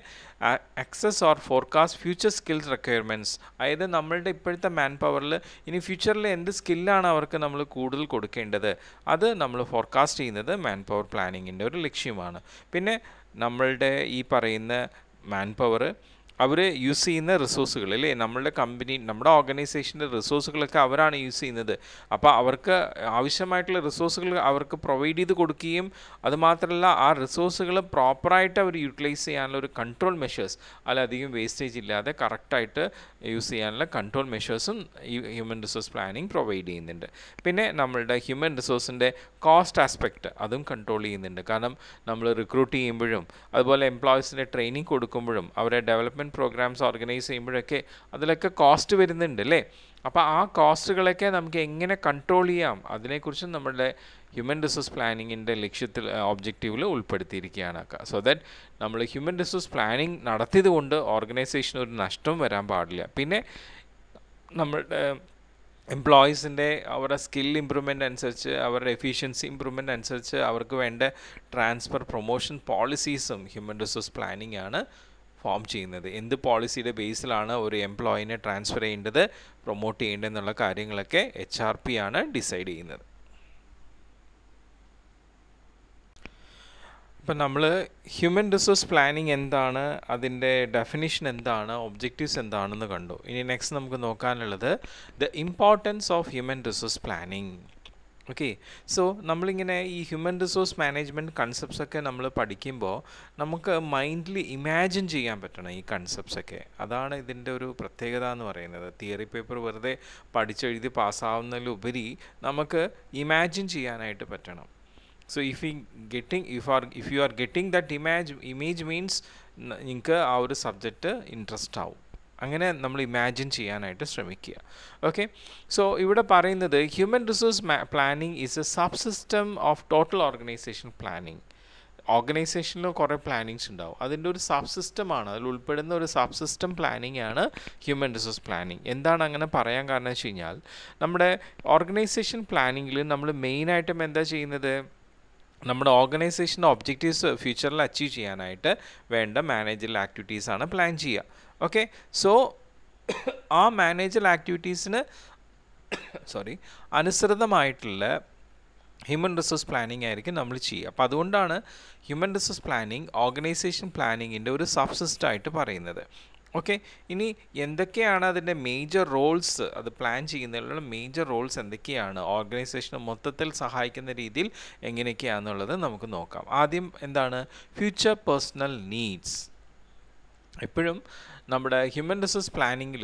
access or forecast future skills requirements, അതായത് നമ്മളുടെ ഇപ്പോഴത്തെ മാൻ പവറിൽ ഇനി ഫ്യൂച്ചറിൽ എന്ത് സ്കില്ലാണ് അവർക്ക് നമ്മൾ കൂടുതൽ കൊടുക്കേണ്ടത്, അത് നമ്മൾ ഫോർകാസ്റ്റ് ചെയ്യുന്നത് മാൻ പവർ പ്ലാനിങ്ങിൻ്റെ ഒരു ലക്ഷ്യമാണ്. പിന്നെ നമ്മളുടെ ഈ പറയുന്ന മാൻ പവർ അവർ യൂസ് ചെയ്യുന്ന റിസോഴ്സുകൾ അല്ലേ, നമ്മളുടെ കമ്പനി, നമ്മുടെ ഓർഗനൈസേഷൻ്റെ റിസോഴ്സുകളൊക്കെ അവരാണ് യൂസ് ചെയ്യുന്നത്. അപ്പോൾ അവർക്ക് ആവശ്യമായിട്ടുള്ള റിസോഴ്സുകൾ അവർക്ക് പ്രൊവൈഡ് ചെയ്ത് കൊടുക്കുകയും അതുമാത്രമല്ല ആ റിസോഴ്സുകൾ പ്രോപ്പറായിട്ട് അവർ യൂട്ടിലൈസ് ചെയ്യാനുള്ള ഒരു കൺട്രോൾ മെഷേഴ്സ്, അതിലധികം വേസ്റ്റേജ് ഇല്ലാതെ കറക്റ്റായിട്ട് യൂസ് ചെയ്യാനുള്ള കൺട്രോൾ മെഷേഴ്സും ഈ ഹ്യൂമൻ റിസോഴ്സ് പ്ലാനിങ് പ്രൊവൈഡ് ചെയ്യുന്നുണ്ട്. പിന്നെ നമ്മളുടെ ഹ്യൂമൻ റിസോഴ്സിൻ്റെ കോസ്റ്റ് ആസ്പെക്റ്റ് അതും കൺട്രോൾ ചെയ്യുന്നുണ്ട്. കാരണം നമ്മൾ റിക്രൂട്ട് ചെയ്യുമ്പോഴും അതുപോലെ എംപ്ലോയീസിൻ്റെ ട്രെയിനിങ് കൊടുക്കുമ്പോഴും അവരെ ഡെവലപ്മെൻറ്റ് പ്രോഗ്രാംസ് ഓർഗനൈസ് ചെയ്യുമ്പോഴൊക്കെ അതിലൊക്കെ കോസ്റ്റ് വരുന്നുണ്ട് അല്ലേ. അപ്പോൾ ആ കോസ്റ്റുകളൊക്കെ നമുക്ക് എങ്ങനെ കൺട്രോൾ ചെയ്യാം, അതിനെക്കുറിച്ചും നമ്മുടെ ഹ്യൂമൻ റിസോഴ്സ് പ്ലാനിങ്ങിൻ്റെ ലക്ഷ്യത്തിൽ ഒബ്ജക്റ്റീവിൽ ഉൾപ്പെടുത്തിയിരിക്കുകയാണ്. സോ ദാറ്റ് നമ്മൾ ഹ്യൂമൻ റിസോഴ്സ് പ്ലാനിങ് നടത്തിയത് കൊണ്ട് ഓർഗനൈസേഷന് ഒരു നഷ്ടം വരാൻ പാടില്ല. പിന്നെ നമ്മളുടെ എംപ്ലോയീസിൻ്റെ അവരുടെ സ്കിൽ ഇമ്പ്രൂവ്മെൻ്റ് അനുസരിച്ച്, അവരുടെ എഫിഷ്യൻസി ഇമ്പ്രൂവ്മെൻ്റ് അനുസരിച്ച് അവർക്ക് വേണ്ട ട്രാൻസ്ഫർ പ്രൊമോഷൻ പോളിസീസും ഹ്യൂമൻ റിസോഴ്സ് പ്ലാനിങ് ആണ് ഫോം ചെയ്യുന്നത്. എന്ത് പോളിസിയുടെ ബേസിലാണ് ഒരു എംപ്ലോയിനെ ട്രാൻസ്ഫർ ചെയ്യേണ്ടത്, പ്രൊമോട്ട് ചെയ്യേണ്ടത് എന്നുള്ള കാര്യങ്ങളൊക്കെ HRP ആണ് ഡിസൈഡ് ചെയ്യുന്നത്. ഇപ്പം നമ്മൾ ഹ്യൂമൻ റിസോഴ്സ് പ്ലാനിങ് എന്താണ്, അതിൻ്റെ ഡെഫിനിഷൻ എന്താണ്, ഒബ്ജക്റ്റീവ്സ് എന്താണെന്ന് കണ്ടു. ഇനി നെക്സ്റ്റ് നമുക്ക് നോക്കാനുള്ളത് the importance of human resource planning. Okay, so നമ്മളിങ്ങനെ ഈ ഹ്യൂമൻ റിസോഴ്സ് മാനേജ്മെൻറ്റ് കൺസെപ്റ്റ്സൊക്കെ നമ്മൾ പഠിക്കുമ്പോൾ നമുക്ക് മൈൻഡിൽ ഇമാജിൻ ചെയ്യാൻ പറ്റണം ഈ കൺസെപ്റ്റ്സൊക്കെ. അതാണ് ഇതിൻ്റെ ഒരു പ്രത്യേകത എന്ന് പറയുന്നത്. തിയറി പേപ്പർ വെറുതെ പഠിച്ചെഴുതി പാസ്സാവുന്നതിലുപരി നമുക്ക് ഇമാജിൻ ചെയ്യാനായിട്ട് പറ്റണം. So if you are getting that image means നിങ്ങൾക്ക് ആ ഒരു സബ്ജക്റ്റ് ഇൻട്രസ്റ്റ് ആവും. അങ്ങനെ നമ്മൾ ഇമാജിൻ ചെയ്യാനായിട്ട് ശ്രമിക്കുക. ഓക്കെ, സോ ഇവിടെ പറയുന്നത് human resource planning is A sub system of total organisation planning. ഓർഗനൈസേഷനിൽ കുറേ പ്ലാനിങ്സ് ഉണ്ടാവും, അതിൻ്റെ ഒരു സബ് സിസ്റ്റമാണ്, അതിൽ ഉൾപ്പെടുന്ന ഒരു സബ് സിസ്റ്റം പ്ലാനിങ് ആണ് ഹ്യൂമൻ റിസോഴ്സ് പ്ലാനിങ്. എന്താണ് അങ്ങനെ പറയാൻ കാരണം വെച്ച് കഴിഞ്ഞാൽ, നമ്മുടെ ഓർഗനൈസേഷൻ പ്ലാനിങ്ങിൽ നമ്മൾ മെയിനായിട്ടും എന്താ ചെയ്യുന്നത്, നമ്മുടെ ഓർഗനൈസേഷൻ്റെ ഒബ്ജക്റ്റീവ്സ് ഫ്യൂച്ചറിൽ അച്ചീവ് ചെയ്യാനായിട്ട് വേണ്ട മാനേജറൽ ആക്ടിവിറ്റീസാണ് പ്ലാൻ ചെയ്യുക. ഓക്കെ, സോ ആ മാനേജറൽ ആക്ടിവിറ്റീസിന് അനുസൃതമായിട്ടുള്ള ഹ്യൂമൻ റിസോഴ്സ് പ്ലാനിങ് ആയിരിക്കും നമ്മൾ ചെയ്യുക. അപ്പോൾ അതുകൊണ്ടാണ് ഹ്യൂമൻ റിസോഴ്സ് പ്ലാനിങ് ഓർഗനൈസേഷൻ പ്ലാനിങ്ങിൻ്റെ ഒരു സബ് സിസ്റ്റം ആയിട്ട് പറയുന്നത്. ഓക്കെ, ഇനി എന്തൊക്കെയാണ് അതിൻ്റെ മേജർ റോൾസ്, അത് പ്ലാൻ ചെയ്യുന്നതിലുള്ള മേജർ റോൾസ് എന്തൊക്കെയാണ്, ഓർഗനൈസേഷനെ മൊത്തത്തിൽ സഹായിക്കുന്ന രീതിയിൽ എങ്ങനെയൊക്കെയാണെന്നുള്ളത് നമുക്ക് നോക്കാം. ആദ്യം എന്താണ് ഫ്യൂച്ചർ പേഴ്സണൽ നീഡ്സ്. എപ്പോഴും നമ്മുടെ ഹ്യൂമൻ റിസോഴ്സ് പ്ലാനിങ്ങിൽ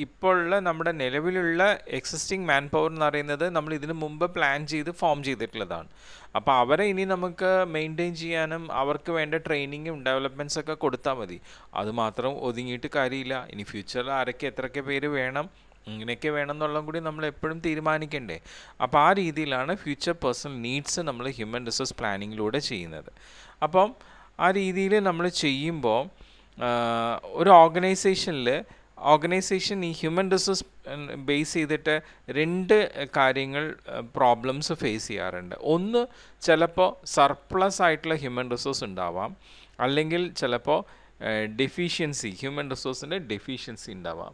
ഇപ്പോഴുള്ള നമ്മുടെ നിലവിലുള്ള എക്സിസ്റ്റിംഗ് മാൻ പവർ എന്ന് പറയുന്നത് നമ്മൾ ഇതിനു മുമ്പ് പ്ലാൻ ചെയ്ത് ഫോം ചെയ്തിട്ടുള്ളതാണ്. അപ്പോൾ അവരെ ഇനി നമുക്ക് മെയിൻറ്റെയിൻ ചെയ്യാനും അവർക്ക് വേണ്ട ട്രെയിനിങ്ങും ഡെവലപ്മെൻറ്റ്സ് ഒക്കെ കൊടുത്താൽ മതി. അതുമാത്രം ഒതുങ്ങിയിട്ട് കാര്യമില്ല. ഇനി ഫ്യൂച്ചറിൽ ആരൊക്കെ എത്രയൊക്കെ പേര് വേണം, ഇങ്ങനെയൊക്കെ വേണം എന്നുള്ളതും കൂടി നമ്മൾ എപ്പോഴും തീരുമാനിക്കണ്ടേ. അപ്പോൾ ആ രീതിയിലാണ് ഫ്യൂച്ചർ പേഴ്സണൽ നീഡ്സ് നമ്മൾ ഹ്യൂമൻ റിസോഴ്സ് പ്ലാനിങ്ങിലൂടെ ചെയ്യുന്നത്. അപ്പം ആ രീതിയിൽ നമ്മൾ ചെയ്യുമ്പോൾ ഒരു ഓർഗനൈസേഷൻ ഈ ഹ്യൂമൻ റിസോഴ്സ് ബേസ് ചെയ്തിട്ട് രണ്ട് പ്രോബ്ലംസ് ഫേസ് ചെയ്യാറുണ്ട്. ഒന്ന്, ചിലപ്പോൾ സർപ്ലസ് ആയിട്ടുള്ള ഹ്യൂമൻ റിസോഴ്സ് ഉണ്ടാവാം, അല്ലെങ്കിൽ ചിലപ്പോൾ ഹ്യൂമൻ റിസോഴ്സിൻ്റെ ഡെഫിഷ്യൻസി ഉണ്ടാവാം.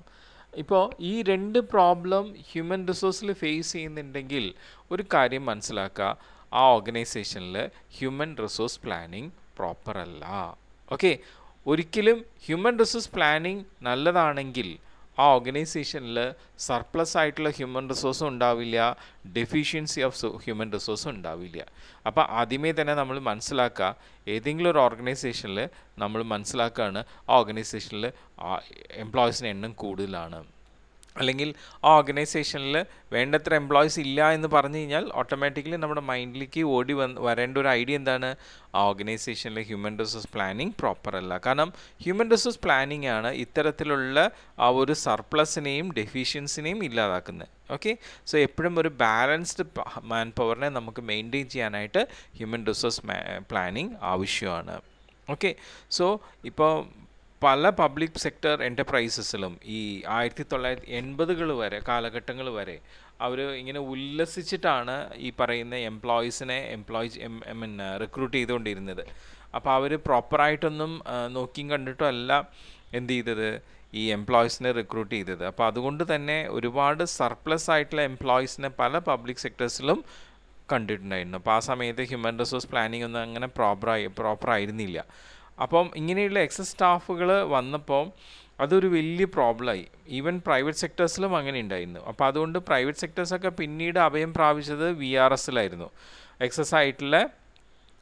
ഇപ്പോൾ ഈ രണ്ട് പ്രോബ്ലം ഹ്യൂമൻ റിസോഴ്സിൽ ഫേസ് ചെയ്യുന്നുണ്ടെങ്കിൽ ഒരു കാര്യം മനസ്സിലാക്കുക, ആ ഓർഗനൈസേഷനിൽ ഹ്യൂമൻ റിസോഴ്സ് പ്ലാനിങ് പ്രോപ്പർ അല്ല. ഓക്കെ, ഒരിക്കലും ഹ്യൂമൻ റിസോഴ്സ് പ്ലാനിങ് നല്ലതാണെങ്കിൽ ആ ഓർഗനൈസേഷനിൽ സർപ്ലസ് ആയിട്ടുള്ള ഹ്യൂമൻ റിസോഴ്സും ഉണ്ടാവില്ല, ഡെഫിഷ്യൻസി ഓഫ് ഹ്യൂമൻ റിസോഴ്സും ഉണ്ടാവില്ല. അപ്പോൾ ആദ്യമേ തന്നെ നമ്മൾ മനസ്സിലാക്കുക, ഏതെങ്കിലും ഒരു ഓർഗനൈസേഷനിൽ നമ്മൾ മനസ്സിലാക്കുകയാണ് ആ ഓർഗനൈസേഷനിൽ എംപ്ലോയീസിൻ്റെ എണ്ണം കൂടുതലാണ്, അല്ലെങ്കിൽ ആ ഓർഗനൈസേഷനിൽ വേണ്ടത്ര എംപ്ലോയീസ് ഇല്ല എന്ന് പറഞ്ഞു കഴിഞ്ഞാൽ ഓട്ടോമാറ്റിക്കലി നമ്മുടെ മൈൻഡിലേക്ക് വരേണ്ട ഒരു ഐഡിയ എന്താണ്? ആ ഓർഗനൈസേഷനിലെ ഹ്യൂമൻ റിസോഴ്സ് പ്ലാനിങ് പ്രോപ്പർ അല്ല. കാരണം ഹ്യൂമൻ റിസോഴ്സ് പ്ലാനിങ് ആണ് ഇത്തരത്തിലുള്ള ആ ഒരു സർപ്ലസിനെയും ഡെഫിഷ്യൻസിനെയും ഇല്ലാതാക്കുന്നത്. ഓക്കെ, സോ എപ്പോഴും ഒരു ബാലൻസ്ഡ് മാൻ പവറിനെ നമുക്ക് മെയിൻറ്റെയിൻ ചെയ്യാനായിട്ട് ഹ്യൂമൻ റിസോഴ്സ് പ്ലാനിങ് ആവശ്യമാണ്. ഓക്കെ, സോ ഇപ്പോൾ പല പബ്ലിക് സെക്ടർ എൻ്റർപ്രൈസസിലും ഈ 1980-കൾ വരെ കാലഘട്ടങ്ങൾ വരെ അവർ ഇങ്ങനെ ഉല്ലസിച്ചിട്ടാണ് ഈ പറയുന്ന എംപ്ലോയീസിനെ റിക്രൂട്ട് ചെയ്തുകൊണ്ടിരുന്നത്. അപ്പോൾ അവർ പ്രോപ്പറായിട്ടൊന്നും നോക്കിയും കണ്ടിട്ടും അല്ല എന്ത് ചെയ്തത്, ഈ എംപ്ലോയീസിനെ റിക്രൂട്ട് ചെയ്തത്. അപ്പോൾ അതുകൊണ്ട് തന്നെ ഒരുപാട് സർപ്ലസ് ആയിട്ടുള്ള എംപ്ലോയീസിനെ പല പബ്ലിക് സെക്ടേഴ്സിലും കണ്ടിട്ടുണ്ടായിരുന്നു. അപ്പോൾ ആ സമയത്ത് ഹ്യൂമൻ റിസോഴ്സ് പ്ലാനിങ് ഒന്നും അങ്ങനെ പ്രോപ്പറായിരുന്നില്ല. അപ്പം ഇങ്ങനെയുള്ള എക്സസ് സ്റ്റാഫുകൾ വന്നപ്പോൾ അതൊരു വലിയ പ്രോബ്ലമായി. ഈവൻ പ്രൈവറ്റ് സെക്ടേഴ്സിലും അങ്ങനെ ഉണ്ടായിരുന്നു. അപ്പോൾ അതുകൊണ്ട് പ്രൈവറ്റ് സെക്ടേഴ്സൊക്കെ പിന്നീട് അഭയം പ്രാപിച്ചത് VRSലായിരുന്നു. എക്സസ് ആയിട്ടുള്ള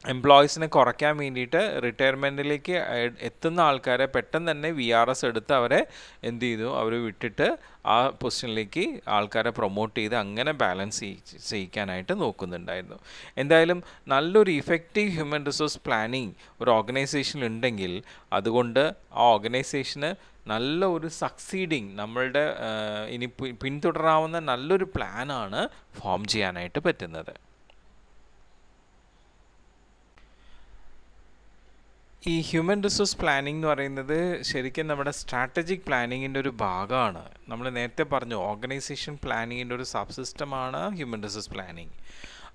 എംപ്ലോയീസിനെ കുറയ്ക്കാൻ വേണ്ടിയിട്ട് റിട്ടയർമെൻറ്റിലേക്ക് എത്തുന്ന ആൾക്കാരെ പെട്ടെന്ന് തന്നെ VRS എടുത്ത് അവരെ എന്ത് ചെയ്തു, അവർ വിട്ടിട്ട് ആ പൊസിഷനിലേക്ക് ആൾക്കാരെ പ്രൊമോട്ട് ചെയ്ത് അങ്ങനെ ബാലൻസ് ചെയ്യിക്കാനായിട്ട് നോക്കുന്നുണ്ടായിരുന്നു. എന്തായാലും നല്ലൊരു ഇഫക്റ്റീവ് ഹ്യൂമൻ റിസോഴ്സ് പ്ലാനിങ് ഒരു ഓർഗനൈസേഷനിൽ ഉണ്ടെങ്കിൽ അതുകൊണ്ട് ആ ഓർഗനൈസേഷന് നല്ല ഒരു സക്സീഡിങ് നമ്മളുടെ ഇനി പിന്തുടരാവുന്ന നല്ലൊരു പ്ലാനാണ് ഫോം ചെയ്യാനായിട്ട് പറ്റുന്നത്. ഈ ഹ്യൂമൻ റിസോഴ്സ് പ്ലാനിംഗ് എന്ന് പറയുന്നത് ശരിക്കും നമ്മുടെ സ്ട്രാറ്റജിക് പ്ലാനിങ്ങിൻ്റെ ഒരു ഭാഗമാണ്. നമ്മൾ നേരത്തെ പറഞ്ഞു ഓർഗനൈസേഷൻ പ്ലാനിങ്ങിൻ്റെ ഒരു സബ് സിസ്റ്റമാണ് ഹ്യൂമൻ റിസോഴ്സ് പ്ലാനിങ്.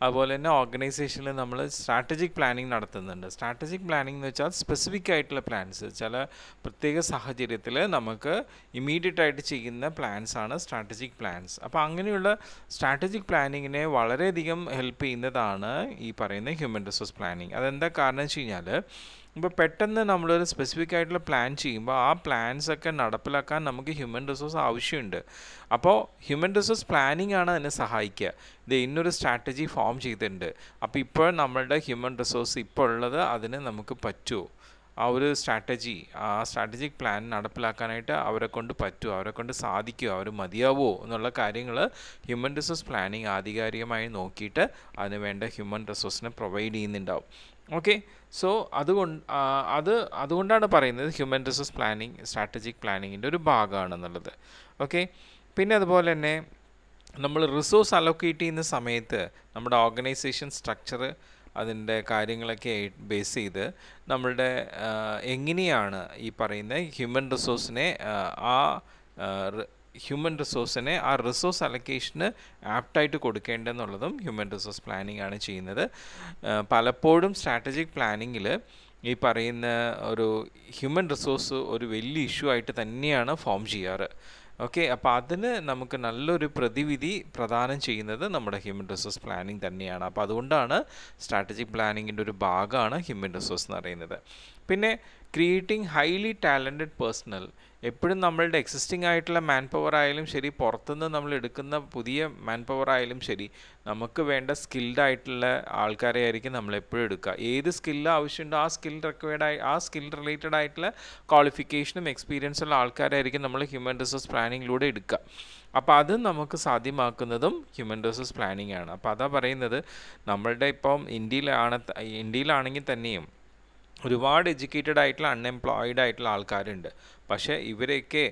അതുപോലെ തന്നെ ഓർഗനൈസേഷനിൽ നമ്മൾ സ്ട്രാറ്റജിക് പ്ലാനിങ് നടത്തുന്നുണ്ട്. സ്ട്രാറ്റജിക് പ്ലാനിങ് എന്ന് വെച്ചാൽ സ്പെസിഫിക് ആയിട്ടുള്ള പ്ലാൻസ്, ചില പ്രത്യേക സാഹചര്യത്തിൽ നമുക്ക് ഇമ്മീഡിയറ്റ് ആയിട്ട് ചെയ്യുന്ന പ്ലാൻസാണ് സ്ട്രാറ്റജിക് പ്ലാൻസ്. അപ്പോൾ അങ്ങനെയുള്ള സ്ട്രാറ്റജിക് പ്ലാനിങ്ങിനെ വളരെയധികം ഹെൽപ്പ് ചെയ്യുന്നതാണ് ഈ പറയുന്ന ഹ്യൂമൻ റിസോഴ്സ് പ്ലാനിങ്. അതെന്താ കാരണം വെച്ച് കഴിഞ്ഞാൽ ഇപ്പോൾ പെട്ടെന്ന് നമ്മളൊരു സ്പെസിഫിക് ആയിട്ടുള്ള പ്ലാൻ ചെയ്യുമ്പോൾ ആ പ്ലാൻസൊക്കെ നടപ്പിലാക്കാൻ നമുക്ക് ഹ്യൂമൻ റിസോഴ്സ് ആവശ്യമുണ്ട്. അപ്പോൾ ഹ്യൂമൻ റിസോഴ്സ് പ്ലാനിങ് ആണ് അതിനെ സഹായിക്കുക. ഇത് ഇന്നൊരു സ്ട്രാറ്റജി ഫോം ചെയ്തിട്ടുണ്ട്, അപ്പോൾ ഇപ്പോൾ നമ്മളുടെ ഹ്യൂമൻ റിസോഴ്സ് ഇപ്പോൾ ഉള്ളത് അതിന് നമുക്ക് പറ്റുമോ, ആ ഒരു സ്ട്രാറ്റജി ആ സ്ട്രാറ്റജിക് പ്ലാൻ നടപ്പിലാക്കാനായിട്ട് അവരെ കൊണ്ട് പറ്റുമോ, അവരെ കൊണ്ട് സാധിക്കുമോ, അവർ മതിയാവുമോ എന്നുള്ള കാര്യങ്ങൾ ഹ്യൂമൻ റിസോഴ്സ് പ്ലാനിങ് ആധികാരികമായി നോക്കിയിട്ട് അതിന് വേണ്ട ഹ്യൂമൻ റിസോഴ്സിനെ പ്രൊവൈഡ് ചെയ്യുന്നുണ്ടാവും. ഓക്കെ, സോ അതുകൊണ്ടാണ് പറയുന്നത് ഹ്യൂമൻ റിസോഴ്സ് പ്ലാനിങ് സ്ട്രാറ്റജിക് പ്ലാനിങ്ങിൻ്റെ ഒരു ഭാഗമാണെന്നുള്ളത്. ഓക്കെ, പിന്നെ അതുപോലെ തന്നെ നമ്മൾ റിസോഴ്സ് അലോക്കേറ്റ് ചെയ്യുന്ന സമയത്ത് നമ്മുടെ ഓർഗനൈസേഷൻ സ്ട്രക്ചർ അതിൻ്റെ കാര്യങ്ങളൊക്കെ ബേസ് ചെയ്ത് നമ്മളുടെ എങ്ങനെയാണ് ഈ പറയുന്ന ഹ്യൂമൻ റിസോഴ്സിനെ ആ റിസോഴ്സ് അലൊക്കേഷന് ആപ്റ്റായിട്ട് കൊടുക്കേണ്ടതെന്നുള്ളതും ഹ്യൂമൻ റിസോഴ്സ് പ്ലാനിങ് ആണ് ചെയ്യുന്നത്. പലപ്പോഴും സ്ട്രാറ്റജിക് പ്ലാനിങ്ങിൽ ഈ പറയുന്ന ഒരു ഹ്യൂമൻ റിസോഴ്സ് ഒരു വലിയ ഇഷ്യൂ ആയിട്ട് തന്നെയാണ് ഫോം ചെയ്യാറ്. ഓക്കെ, അപ്പോൾ അതിന് നമുക്ക് നല്ലൊരു പ്രതിവിധി പ്രദാനം ചെയ്യുന്നത് നമ്മുടെ ഹ്യൂമൻ റിസോഴ്സ് പ്ലാനിങ് തന്നെയാണ്. അപ്പോൾ അതുകൊണ്ടാണ് സ്ട്രാറ്റജിക് പ്ലാനിങ്ങിൻ്റെ ഒരു ഭാഗമാണ് ഹ്യൂമൻ റിസോഴ്സ് എന്ന് പറയുന്നത്. പിന്നെ ക്രിയേറ്റിംഗ് ഹൈലി ടാലൻറ്റഡ് പേഴ്സണൽ, എപ്പോഴും നമ്മളുടെ എക്സിസ്റ്റിംഗ് ആയിട്ടുള്ള മാൻ പവർ ആയാലും ശരി, പുറത്തുനിന്ന് നമ്മൾ എടുക്കുന്ന പുതിയ മാൻ പവർ ആയാലും ശരി, നമുക്ക് വേണ്ട സ്കിൽഡ് ആയിട്ടുള്ള ആൾക്കാരെ ആയിരിക്കും നമ്മൾ എപ്പോഴും എടുക്കുക. ഏത് സ്കില്ല് ആവശ്യമുണ്ടോ ആ സ്കിൽ റിലേറ്റഡ് ആയിട്ടുള്ള ക്വാളിഫിക്കേഷനും എക്സ്പീരിയൻസുള്ള ആൾക്കാരായിരിക്കും നമ്മൾ ഹ്യൂമൻ റിസോഴ്സ് പ്ലാനിങ്ങിലൂടെ എടുക്കുക. അപ്പോൾ അത് നമുക്ക് സാധ്യമാക്കുന്നതും ഹ്യൂമൻ റിസോഴ്സ് പ്ലാനിങ് ആണ്. അപ്പോൾ അതാ പറയുന്നത്, നമ്മളുടെ ഇപ്പം ഇന്ത്യയിലാണെങ്കിൽ തന്നെയും ഒരുപാട് എഡ്യൂക്കേറ്റഡ് ആയിട്ടുള്ള അൺഎംപ്ലോയിഡ് ആയിട്ടുള്ള ആൾക്കാരുണ്ട്. പക്ഷേ ഇവരെയൊക്കെ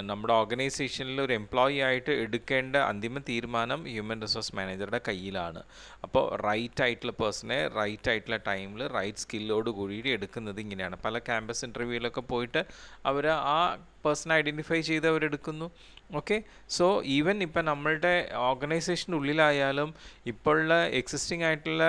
നമ്മുടെ ഓർഗനൈസേഷനിൽ ഒരു എംപ്ലോയി ആയിട്ട് എടുക്കേണ്ട അന്തിമ തീരുമാനം ഹ്യൂമൻ റിസോഴ്സ് മാനേജറുടെ കയ്യിലാണ്. അപ്പോൾ റൈറ്റ് ആയിട്ടുള്ള പേഴ്സണെ റൈറ്റ് ആയിട്ടുള്ള ടൈമിൽ റൈറ്റ് സ്കില്ലോട് കൂടി എടുക്കുന്നത് ഇങ്ങനെയാണ്. പല ക്യാമ്പസ് ഇൻ്റർവ്യൂവിലൊക്കെ പോയിട്ട് അവർ ആ പേഴ്സണെ ഐഡൻറ്റിഫൈ ചെയ്ത് അവരെടുക്കുന്നു. ഓക്കെ, സോ ഈവൻ ഇപ്പം നമ്മളുടെ ഓർഗനൈസേഷൻ്റെ ഉള്ളിലായാലും ഇപ്പോഴുള്ള എക്സിസ്റ്റിംഗ് ആയിട്ടുള്ള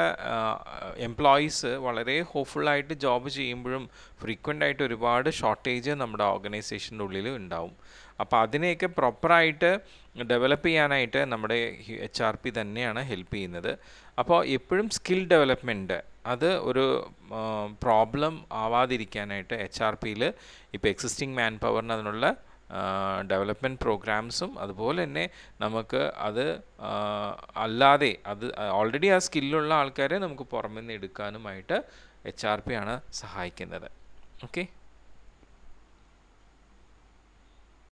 എംപ്ലോയീസ് വളരെ ഹോപ്പ്ഫുള്ളായിട്ട് ജോബ് ചെയ്യുമ്പോഴും ഫ്രീക്വൻ്റ് ആയിട്ട് ഒരുപാട് ഷോർട്ടേജ് നമ്മുടെ ഓർഗനൈസേഷൻ്റെ ഉള്ളിൽ ഉണ്ടാവും. അപ്പോൾ അതിനെയൊക്കെ പ്രോപ്പറായിട്ട് ഡെവലപ്പ് ചെയ്യാനായിട്ട് നമ്മുടെ HRP തന്നെയാണ് ഹെൽപ്പ് ചെയ്യുന്നത്. അപ്പോൾ എപ്പോഴും സ്കിൽ ഡെവലപ്മെൻറ്റ് അത് ഒരു പ്രോബ്ലം ആവാതിരിക്കാനായിട്ട് HRPയിൽ ഇപ്പോൾ എക്സിസ്റ്റിംഗ് മാൻ പവറിന് അതിനുള്ള ഡെവലപ്മെൻറ്റ് പ്രോഗ്രാംസും അതുപോലെ തന്നെ നമുക്ക് അത് അല്ലാതെ ഓൾറെഡി ആ സ്കില്ലുള്ള ആൾക്കാരെ നമുക്ക് പുറമെ നിന്ന് എടുക്കാനുമായിട്ട് HRP ആണ് സഹായിക്കുന്നത്. ഓക്കെ.